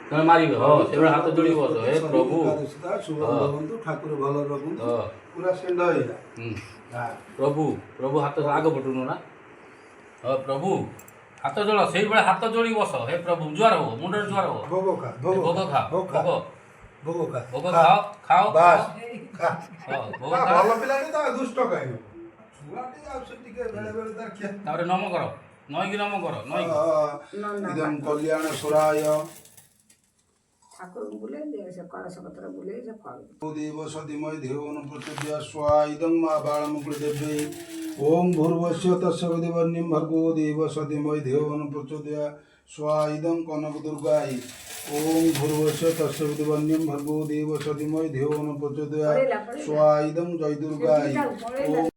ତମେ ମାରିବ ହଁ ସେବେଳେ ହାତ ଯୋଡ଼ି ବସ ହେ ପ୍ରଭୁ शुभ भवन्तु ठाकुर भल रखନ୍ତୁ ପୁରା ସେଣ୍ଡ ହେଇଲା। ପ୍ରଭୁ ପ୍ରଭୁ ହାତ ଆଗ ପଟୁନୁ ନା ହଁ ପ୍ରଭୁ ହାତ ଯୋଡ଼ ସେଇଭଳିଆ ହାତ ଯୋଡ଼ି ବସ ହେ ପ୍ରଭୁ ଜୁହାର ହବ ମୁଣ୍ଡରେ ଜୁହାର ହବ ଭୋଗ ଖା ଭୋଗ ଖା ଭୋଗ ଭୋଗ ଖା ଭୋଗ ଖାଅ ଖାଅ ବାସ୍ ଖା ହଁ ଭୋଗ ଭଲ ଖାଅ ପିଲାଟି ତା ଦୁଷ୍ଟ କାଇଁ ଛୁଆଟି ଆଉ ସେ ଟିକେ ବେଳେ ବେଳେ ତା ଖିଆ ତାପରେ ନମ କର ନଈକି ନମ କର ନଈକି ଇଦଂ କଲ୍ୟାଣ ସୁରାୟ ଠାକୁରଙ୍କୁ ବୁଲେଇ ଦେ ସେ କଳସ ପତ୍ର ବୁଲେଇ ସେ ଫଳ देव सदिमय देवनं प्रचोदया स्वा इदं मा बालमुकुलदेव्यै ओम भूर्भुवस्सु तस्य विधिवन्यं भर्गो देव सदिमय देवनं प्रचोदया स्वा इदं कनकदुर्गाय ओम भूर्भुवस्सु तस्य विधिवन्यं भर्गो देव सदिमय देवनं प्रचोदया स्वा इदं जयदुर्गाय ओम